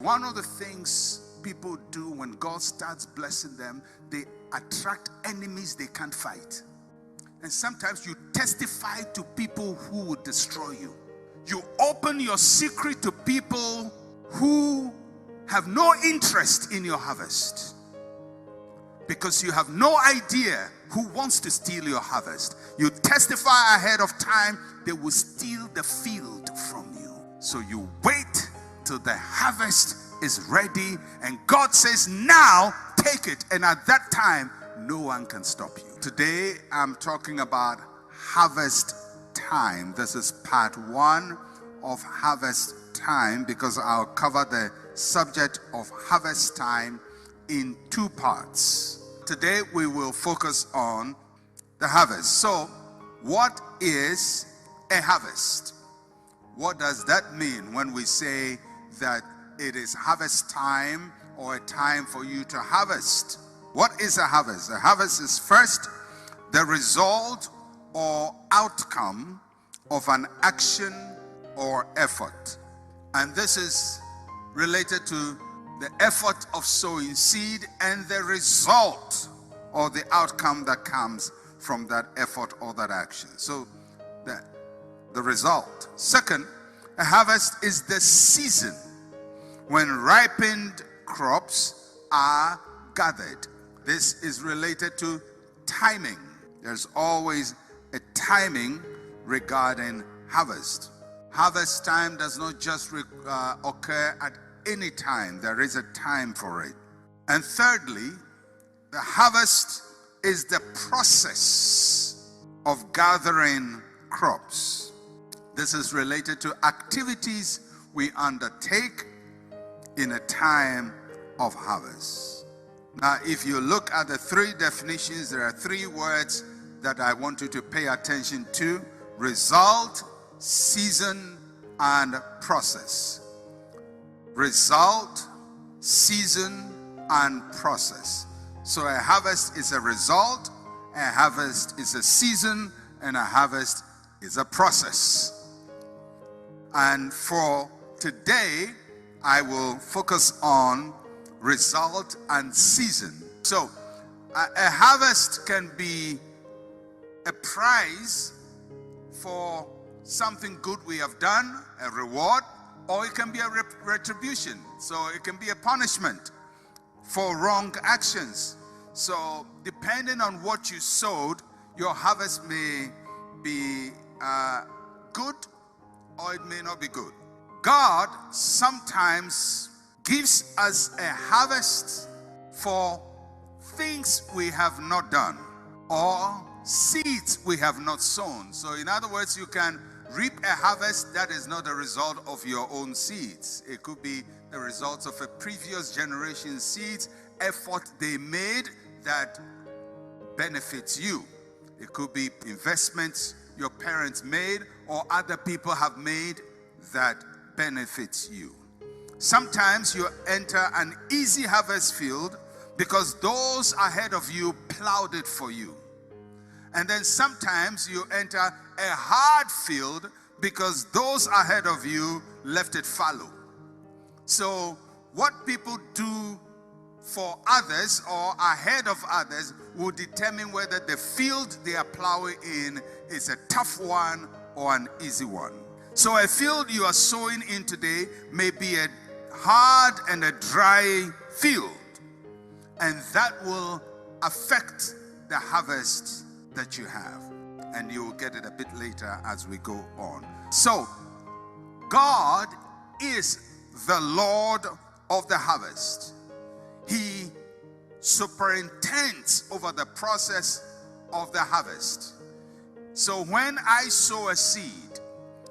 One of the things people do when God starts blessing them, they attract enemies they can't fight. And sometimes you testify to people who will destroy you. You open your secret to people who have no interest in your harvest, because you have no idea who wants to steal your harvest. You testify ahead of time, they will steal the field from you. So you wait till the harvest is ready, and God says, now take it. And at that time, no one can stop you. Today, I'm talking about harvest time. This is part 1 of harvest time, because I'll cover the subject of harvest time in 2 parts. Today, we will focus on the harvest. So, what is a harvest? What does that mean when we say that it is harvest time, or a time for you to harvest? What is a harvest? A harvest is first the result or outcome of an action or effort. And this is related to the effort of sowing seed and the result or the outcome that comes from that effort or that action. So the result. Second, a harvest is the season when ripened crops are gathered. This is related to timing. There's always a timing regarding harvest. Harvest time does not just occur at any time. There is a time for it. And thirdly, the harvest is the process of gathering crops. This is related to activities we undertake in a time of harvest. Now, if you look at the 3 definitions, there are 3 words that I want you to pay attention to: result, season, and process. Result, season, and process. So a harvest is a result, a harvest is a season, and a harvest is a process. And for today, I will focus on result and season. So a harvest can be a prize for something good we have done, a reward, or it can be a retribution. So it can be a punishment for wrong actions. So depending on what you sowed, your harvest may be good or it may not be good. God sometimes gives us a harvest for things we have not done or seeds we have not sown. So in other words, you can reap a harvest that is not a result of your own seeds. It could be the results of a previous generation's seeds, effort they made that benefits you. It could be investments your parents made or other people have made that benefits you. Sometimes you enter an easy harvest field because those ahead of you plowed it for you. And then sometimes you enter a hard field because those ahead of you left it fallow. So what people do for others or ahead of others will determine whether the field they are plowing in is a tough one or an easy one. So a field you are sowing in today may be a hard and a dry field, and that will affect the harvest that you have, and you will get it a bit later as we go on. So God is the Lord of the harvest. He superintends over the process of the harvest. So when I sow a seed,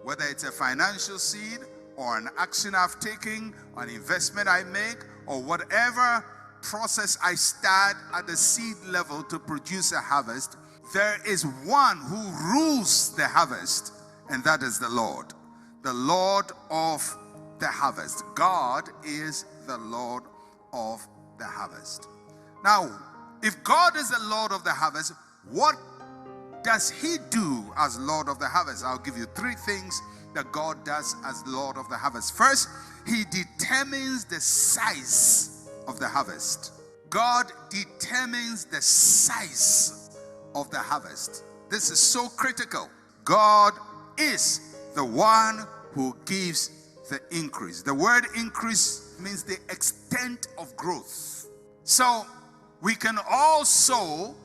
whether it's a financial seed or an action I've taken, or an investment I make, or whatever process I start at the seed level to produce a harvest, there is one who rules the harvest, and that is the Lord of the harvest. God is the Lord of the harvest. Now, if God is the Lord of the harvest, what does he do as Lord of the harvest? I'll give you 3 things that God does as Lord of the harvest. First, he determines the size of the harvest. God determines the size of the harvest. This is so critical. God is the one who gives the increase. The word increase means the extent of growth. So we can all sow,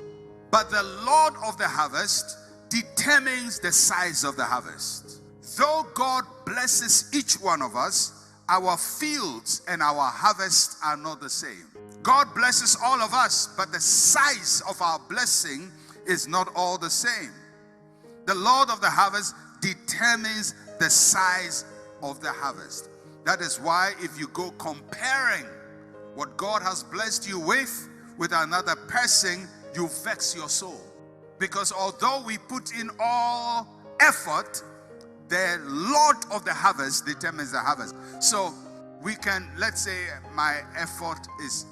but the Lord of the harvest determines the size of the harvest. Though God blesses each one of us, our fields and our harvest are not the same. God blesses all of us, but the size of our blessing is not all the same. The Lord of the harvest determines the size of the harvest. That is why if you go comparing what God has blessed you with another person, you vex your soul. Because although we put in all effort, the Lord of the harvest determines the harvest. So we can, let's say my effort is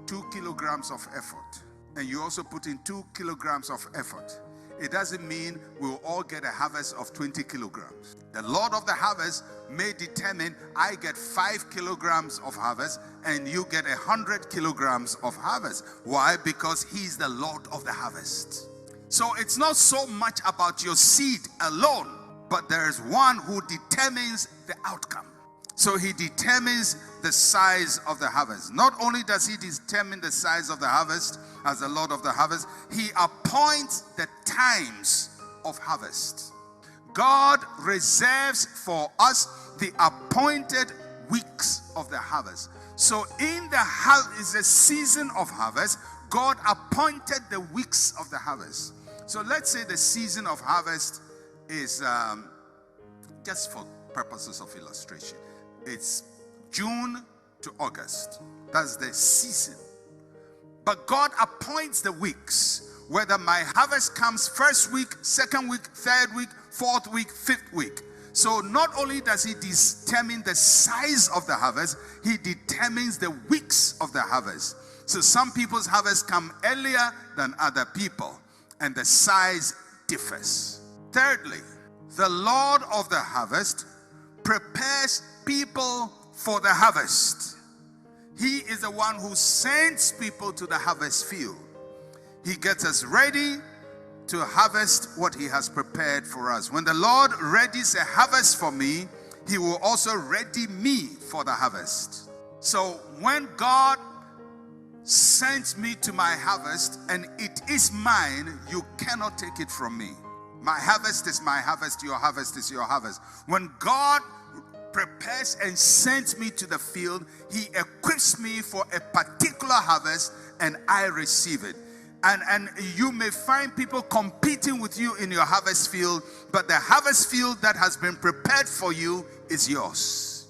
2 kilograms of effort, and you also put in 2 kilograms of effort. It doesn't mean we'll all get a harvest of 20 kilograms. The Lord of the harvest may determine I get 5 kilograms of harvest and you get 100 kilograms of harvest. Why? Because he's the Lord of the harvest. So it's not so much about your seed alone, but there is one who determines the outcome. So he determines the size of the harvest. Not only does he determine the size of the harvest as the Lord of the harvest, he appoints the times of harvest. God reserves for us the appointed weeks of the harvest. So in the season of harvest, God appointed the weeks of the harvest. So let's say the season of harvest is, just for purposes of illustration, it's June to August. That's the season. But God appoints the weeks, whether my harvest comes first week, second week, third week, fourth week, fifth week. So not only does he determine the size of the harvest, he determines the weeks of the harvest. So some people's harvest come earlier than other people, and the size differs. Thirdly, the Lord of the harvest prepares people for the harvest. He is the one who sends people to the harvest field. He gets us ready to harvest what he has prepared for us. When the Lord readies a harvest for me, he will also ready me for the harvest. So when God sends me to my harvest and it is mine, you cannot take it from me. My harvest is my harvest, your harvest is your harvest. When God prepares and sends me to the field, he equips me for a particular harvest and I receive it. And you may find people competing with you in your harvest field, but the harvest field that has been prepared for you is yours.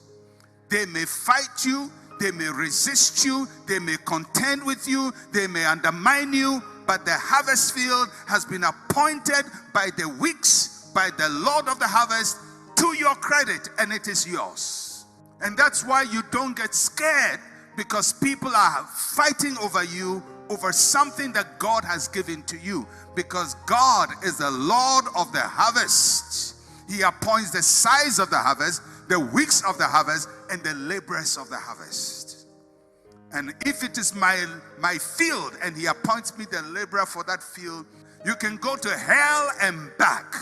They may fight you, they may resist you, they may contend with you, they may undermine you, but the harvest field has been appointed by the weeks, by the Lord of the harvest, to your credit, and it is yours. And that's why you don't get scared, because people are fighting over you over something that God has given to you, because God is the Lord of the harvest. He appoints the size of the harvest, the weeks of the harvest, and the laborers of the harvest. And if it is my field and he appoints me the laborer for that field, you can go to hell and back.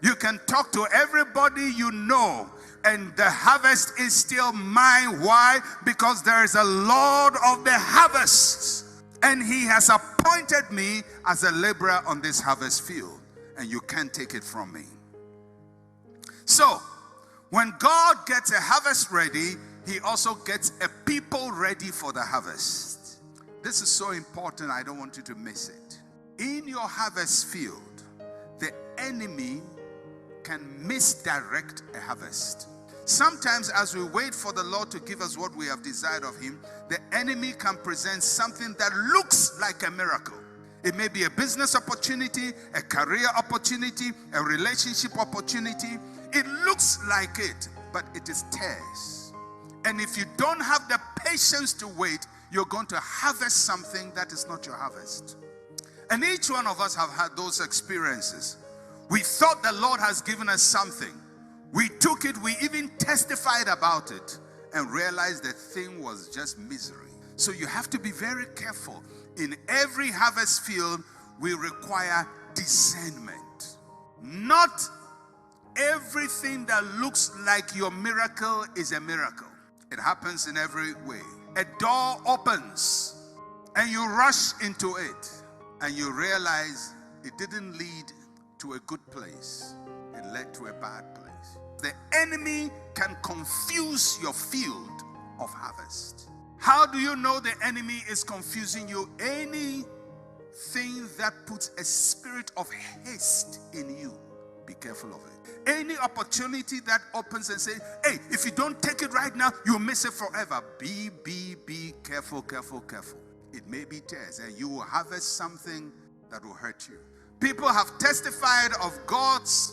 You can talk to everybody you know, and the harvest is still mine. Why? Because there is a Lord of the harvest, and he has appointed me as a laborer on this harvest field, and you can't take it from me. So, when God gets a harvest ready, he also gets a people ready for the harvest. This is so important, I don't want you to miss it. In your harvest field, the enemy can misdirect a harvest. Sometimes as we wait for the Lord to give us what we have desired of him, the enemy can present something that looks like a miracle. It may be a business opportunity, a career opportunity, a relationship opportunity. It looks like it, but it is tares. And if you don't have the patience to wait, you're going to harvest something that is not your harvest. And each one of us have had those experiences. We thought the Lord has given us something. We took it, we even testified about it, and realized the thing was just misery. So you have to be very careful. In every harvest field, we require discernment. Not everything that looks like your miracle is a miracle. It happens in every way. A door opens and you rush into it and you realize it didn't lead to a good place. It led to a bad place. The enemy can confuse your field of harvest. How do you know the enemy is confusing you? Anything that puts a spirit of haste in you, be careful of it. Any opportunity that opens and says, hey, if you don't take it right now, you'll miss it forever. Be careful. It may be tears, and you will harvest something that will hurt you. People have testified of God's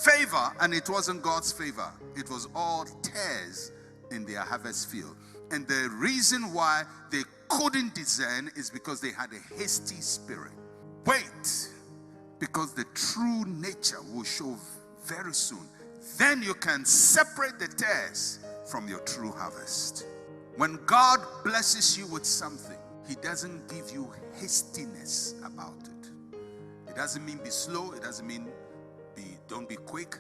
favor, and it wasn't God's favor. It was all tears in their harvest field. And the reason why they couldn't discern is because they had a hasty spirit. Wait, because the true nature will show very soon. Then you can separate the tares from your true harvest. When God blesses you with something, He doesn't give you hastiness about it. It doesn't mean be slow. It doesn't mean don't be quick.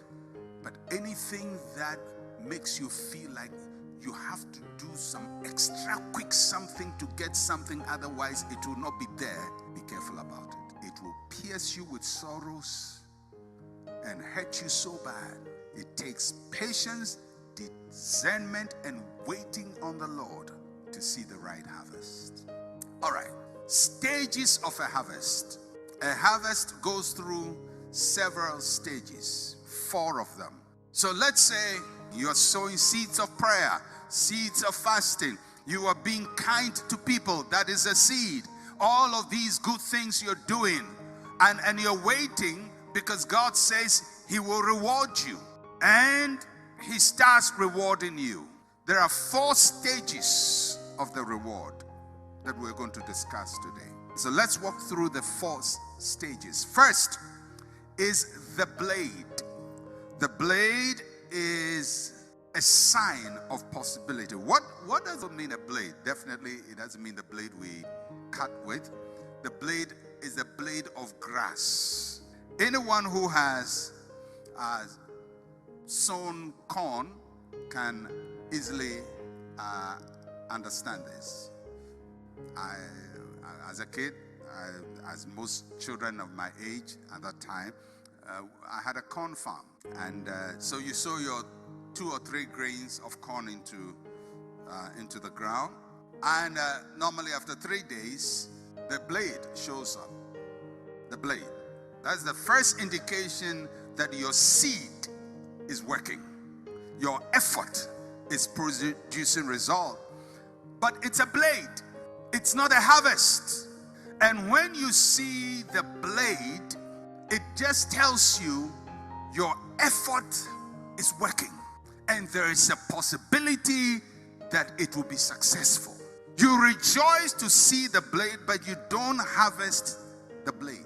But anything that makes you feel like you have to do some extra quick something to get something, otherwise it will not be there, be careful about it. It will pierce you with sorrows and hurt you so bad. It takes patience, discernment, and waiting on the Lord to see the right harvest. All right, stages of a harvest. A harvest goes through several stages, 4 of them. So let's say you're sowing seeds of prayer, seeds of fasting. You are being kind to people. That is a seed. All of these good things you're doing, and you're waiting because God says He will reward you, and He starts rewarding you. There are 4 stages of the reward that we're going to discuss today. So let's walk through the 4 stages. First is the blade. The blade is a sign of possibility. What does it mean, a blade? Definitely it doesn't mean the blade we cut with. The blade is a blade of grass. Anyone who has sown corn can easily understand this. As a kid, as most children of my age at that time, I had a corn farm, and so you sow your 2 or 3 grains of corn into the ground, and normally after 3 days, the blade shows up. The blade. That's the first indication that your seed is working. Your effort is producing result. But it's a blade. It's not a harvest. And when you see the blade, it just tells you your effort is working. And there is a possibility that it will be successful. You rejoice to see the blade, but you don't harvest the blade.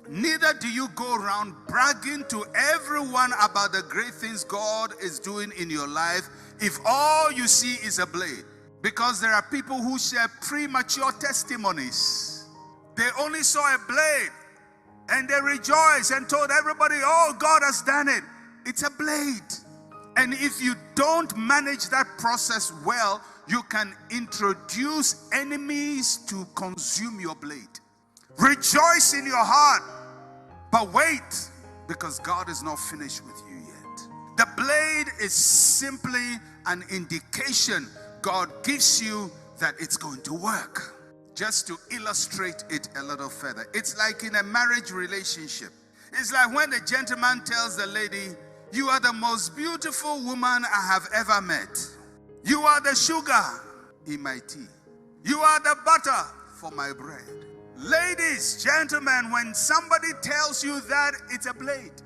Neither do you go around bragging to everyone about the great things God is doing in your life if all you see is a blade. Because there are people who share premature testimonies. They only saw a blade and they rejoiced and told everybody, oh, God has done it. It's a blade. And if you don't manage that process well, you can introduce enemies to consume your blade. Rejoice in your heart, but wait, because God is not finished with you yet. The blade is simply an indication God gives you that it's going to work. Just to illustrate it a little further, it's like in a marriage relationship. It's like when the gentleman tells the lady, you are the most beautiful woman I have ever met. You are the sugar in my tea. You are the butter for my bread. Ladies, gentlemen, when somebody tells you that, it's a blade.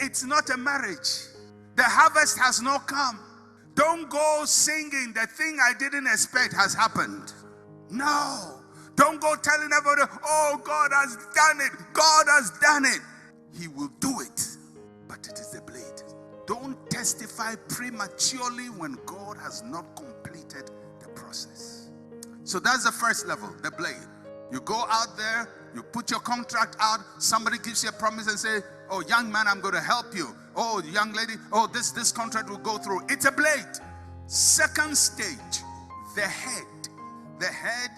It's not a marriage. The harvest has not come. Don't go singing, the thing I didn't expect has happened. No. Don't go telling everybody, oh, God has done it. God has done it. He will do it. But it is the blade. Don't testify prematurely when God has not completed the process. So that's the first level, the blade. You go out there, you put your contract out, somebody gives you a promise and say, oh, young man, I'm going to help you. Oh, young lady, oh, this contract will go through. It's a blade. Second stage, the head. The head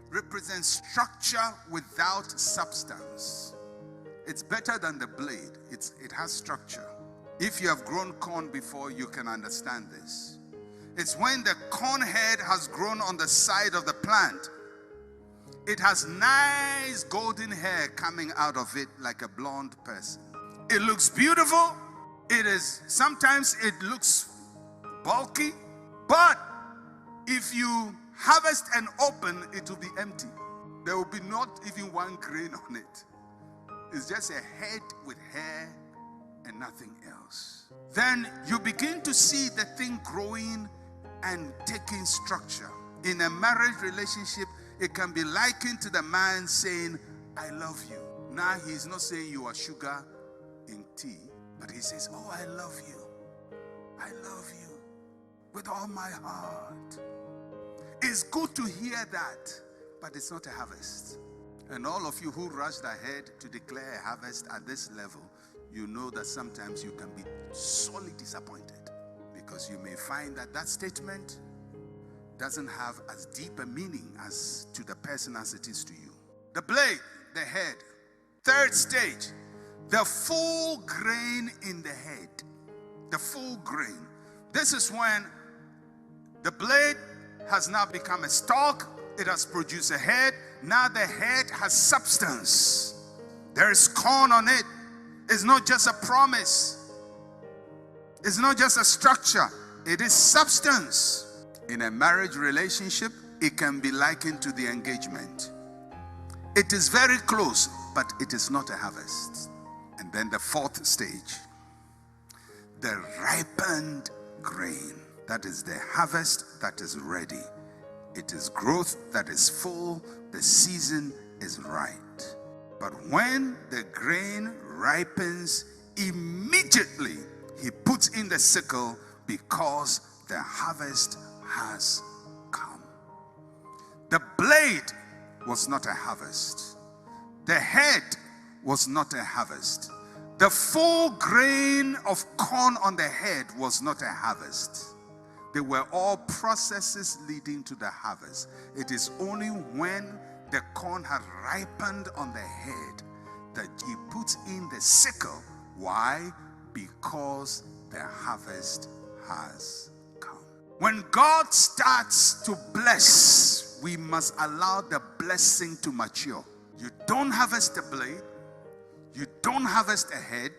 represents structure without substance. It's better than the blade. It has structure. If you have grown corn before, you can understand this. It's when the corn head has grown on the side of the plant. It has nice golden hair coming out of it like a blonde person. It looks beautiful. Sometimes it looks bulky. But if you harvest and open, it will be empty. There will be not even one grain on it. It's just a head with hair and nothing else. Then you begin to see the thing growing and taking structure. In a marriage relationship, it can be likened to the man saying, I love you. Now he's not saying you are sugar in tea, but he says, oh, I love you. I love you with all my heart. It's good to hear that, but it's not a harvest. And all of you who rushed ahead to declare a harvest at this level, you know that sometimes you can be sorely disappointed, because you may find that that statement doesn't have as deep a meaning as to the person as it is to you. The blade, the head. Third stage, the full grain in the head. The full grain. This is when the blade has now become a stalk. It has produced a head. Now the head has substance. There is corn on it. It's not just a promise. It's not just a structure. It is substance. In a marriage relationship, it can be likened to the engagement. It is very close, but it is not a harvest. And then the fourth stage, the ripened grain. That is the harvest that is ready. It is growth that is full. The season is right. But when the grain ripens, immediately he puts in the sickle, because the harvest has come. The blade was not a harvest. The head was not a harvest. The full grain of corn on the head was not a harvest. They were all processes leading to the harvest. It is only when the corn had ripened on the head that he puts in the sickle. Why? Because the harvest has come. When God starts to bless, we must allow the blessing to mature. You don't harvest a blade. You don't harvest a head.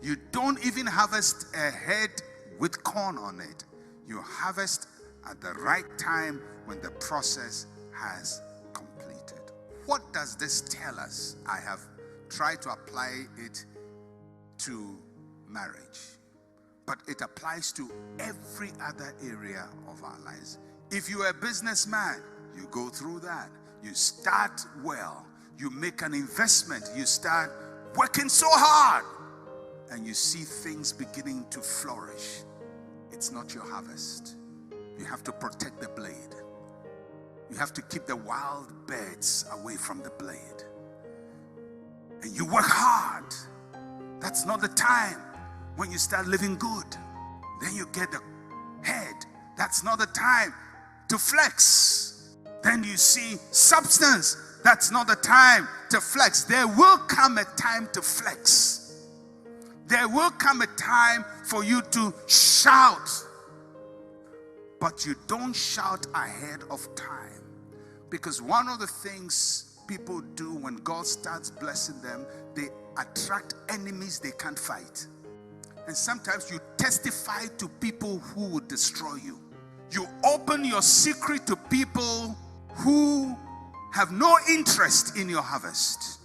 You don't even harvest a head with corn on it. You harvest at the right time when the process has completed. What does this tell us? I have tried to apply it to marriage, but it applies to every other area of our lives. If you are a businessman, you go through that. You start well. You make an investment. You start working so hard, and you see things beginning to flourish. It's not your harvest. You have to protect the blade. You have to keep the wild birds away from the blade. And you work hard. That's not the time when you start living good. Then you get the head. That's not the time to flex. Then you see substance. That's not the time to flex. There will come a time to flex. There will come a time for you to shout. But you don't shout ahead of time. Because one of the things people do when God starts blessing them, they attract enemies they can't fight. And sometimes you testify to people who will destroy you. You open your secret to people who have no interest in your harvest.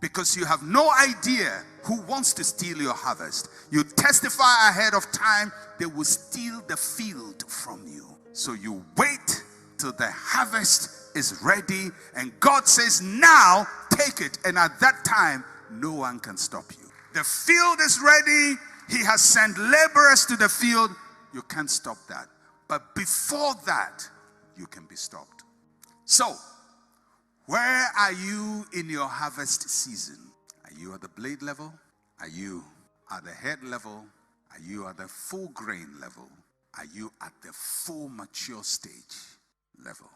Because you have no idea who wants to steal your harvest. You testify ahead of time, they will steal the field from you. So you wait till the harvest is ready, and God says, now take it. And at that time, no one can stop you. The field is ready, He has sent laborers to the field. You can't stop that. But before that, you can be stopped. So, where are you in your harvest season? Are you at the blade level? Are you at the head level? Are you at the full grain level? Are you at the full mature stage level?